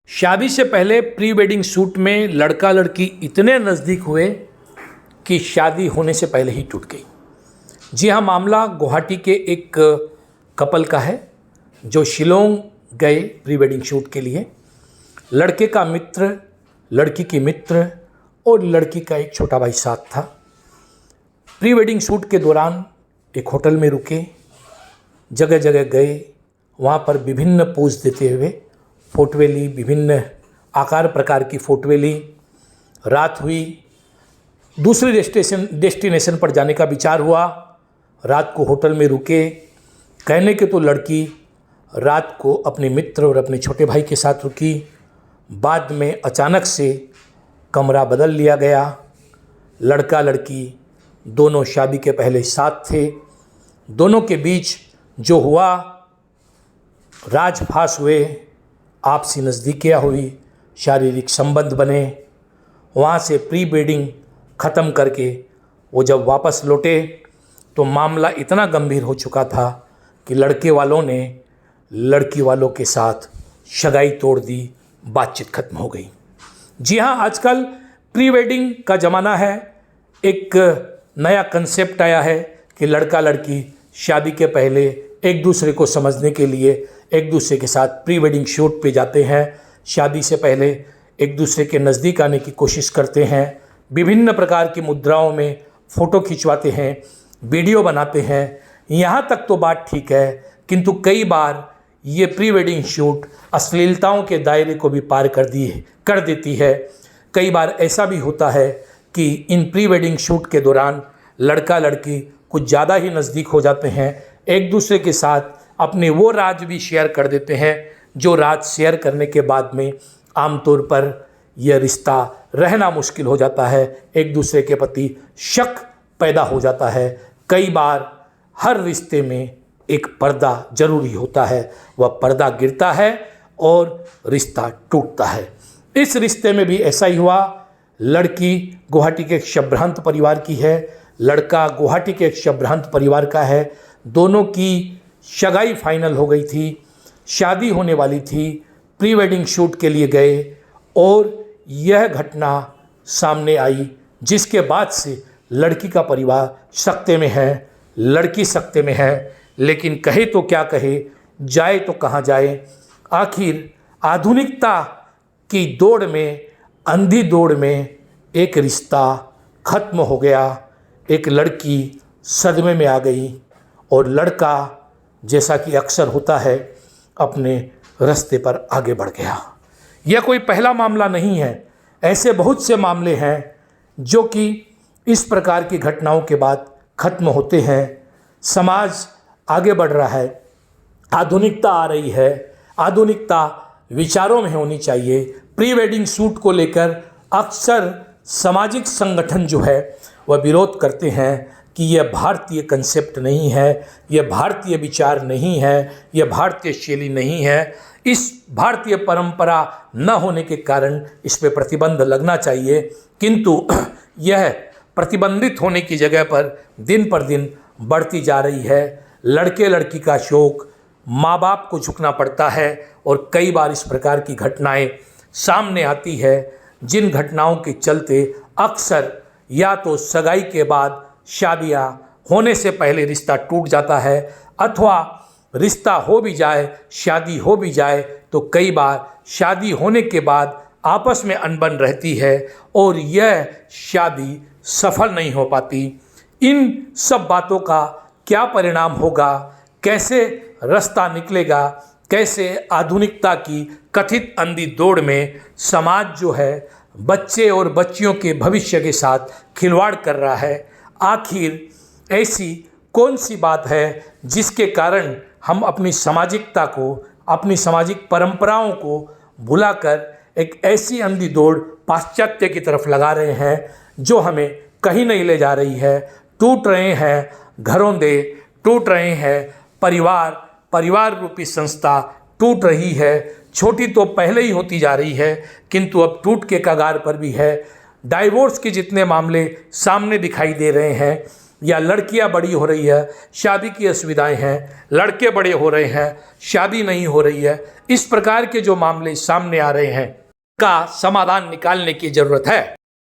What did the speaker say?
शादी से पहले प्री वेडिंग शूट में लड़का लड़की इतने नज़दीक हुए कि शादी होने से पहले ही टूट गई। जी हाँ, मामला गुवाहाटी के एक कपल का है जो शिलोंग गए प्री वेडिंग शूट के लिए। लड़के का मित्र, लड़की की मित्र और लड़की का एक छोटा भाई साथ था। प्री वेडिंग शूट के दौरान एक होटल में रुके, जगह जगह गए, वहाँ पर विभिन्न पोज देते हुए फ़ोटोएं ली, विभिन्न आकार प्रकार की फ़ोटोएं ली। रात हुई, दूसरी डेस्टिनेशन पर जाने का विचार हुआ। रात को होटल में रुके। कहने के तो लड़की रात को अपने मित्र और अपने छोटे भाई के साथ रुकी। बाद में अचानक से कमरा बदल लिया गया। लड़का लड़की दोनों शादी के पहले साथ थे। दोनों के बीच जो हुआ, राजफास हुए, आपसी नज़दीकियाँ हुई, शारीरिक संबंध बने। वहाँ से प्री वेडिंग ख़त्म करके वो जब वापस लौटे तो मामला इतना गंभीर हो चुका था कि लड़के वालों ने लड़की वालों के साथ सगाई तोड़ दी, बातचीत खत्म हो गई। जी हाँ, आजकल प्री वेडिंग का ज़माना है। एक नया कंसेप्ट आया है कि लड़का लड़की शादी के पहले एक दूसरे को समझने के लिए एक दूसरे के साथ प्री वेडिंग शूट पे जाते हैं। शादी से पहले एक दूसरे के नज़दीक आने की कोशिश करते हैं। विभिन्न प्रकार की मुद्राओं में फ़ोटो खिंचवाते हैं, वीडियो बनाते हैं। यहाँ तक तो बात ठीक है, किंतु कई बार ये प्री वेडिंग शूट अश्लीलताओं के दायरे को भी पार कर देती है। कई बार ऐसा भी होता है कि इन प्री वेडिंग शूट के दौरान लड़का लड़की कुछ ज़्यादा ही नज़दीक हो जाते हैं। एक दूसरे के साथ अपने वो राज भी शेयर कर देते हैं जो राज शेयर करने के बाद में आमतौर पर यह रिश्ता रहना मुश्किल हो जाता है। एक दूसरे के प्रति शक पैदा हो जाता है। कई बार हर रिश्ते में एक पर्दा जरूरी होता है, वह पर्दा गिरता है और रिश्ता टूटता है। इस रिश्ते में भी ऐसा ही हुआ। लड़की गुवाहाटी के एक संभ्रांत परिवार की है, लड़का गुवाहाटी के एक संभ्रांत परिवार का है। दोनों की सगाई फाइनल हो गई थी, शादी होने वाली थी। प्री वेडिंग शूट के लिए गए और यह घटना सामने आई, जिसके बाद से लड़की का परिवार सकते में है, लड़की सकते में है। लेकिन कहे तो क्या कहे, जाए तो कहाँ जाए। आखिर आधुनिकता की दौड़ में, अंधी दौड़ में एक रिश्ता खत्म हो गया। एक लड़की सदमे में आ गई और लड़का, जैसा कि अक्सर होता है, अपने रास्ते पर आगे बढ़ गया। यह कोई पहला मामला नहीं है। ऐसे बहुत से मामले हैं जो कि इस प्रकार की घटनाओं के बाद खत्म होते हैं। समाज आगे बढ़ रहा है, आधुनिकता आ रही है। आधुनिकता विचारों में होनी चाहिए। प्री वेडिंग शूट को लेकर अक्सर सामाजिक संगठन जो है वह विरोध करते हैं कि यह भारतीय कंसेप्ट नहीं है, यह भारतीय विचार नहीं है, यह भारतीय शैली नहीं है। इस भारतीय परंपरा न होने के कारण इस पे प्रतिबंध लगना चाहिए। किंतु यह प्रतिबंधित होने की जगह पर दिन पर दिन बढ़ती जा रही है। लड़के लड़की का शौक, माँ बाप को झुकना पड़ता है और कई बार इस प्रकार की घटनाएं सामने आती है, जिन घटनाओं के चलते अक्सर या तो सगाई के बाद शादियाँ होने से पहले रिश्ता टूट जाता है, अथवा रिश्ता हो भी जाए, शादी हो भी जाए तो कई बार शादी होने के बाद आपस में अनबन रहती है और यह शादी सफल नहीं हो पाती। इन सब बातों का क्या परिणाम होगा, कैसे रास्ता निकलेगा, कैसे आधुनिकता की कथित अंधी दौड़ में समाज जो है बच्चे और बच्चियों के भविष्य के साथ खिलवाड़ कर रहा है। आखिर ऐसी कौन सी बात है जिसके कारण हम अपनी सामाजिकता को, अपनी सामाजिक परंपराओं को भुलाकर एक ऐसी अंधी दौड़ पाश्चात्य की तरफ लगा रहे हैं जो हमें कहीं नहीं ले जा रही है। टूट रहे हैं घरोंदे, टूट रहे हैं परिवार रूपी संस्था टूट रही है। छोटी तो पहले ही होती जा रही है, किंतु अब टूट के कगार पर भी है। डाइवोर्स के जितने मामले सामने दिखाई दे रहे हैं, या लड़कियां बड़ी हो रही है, शादी की असुविधाएं हैं, लड़के बड़े हो रहे हैं, शादी नहीं हो रही है, इस प्रकार के जो मामले सामने आ रहे हैं का समाधान निकालने की जरूरत है।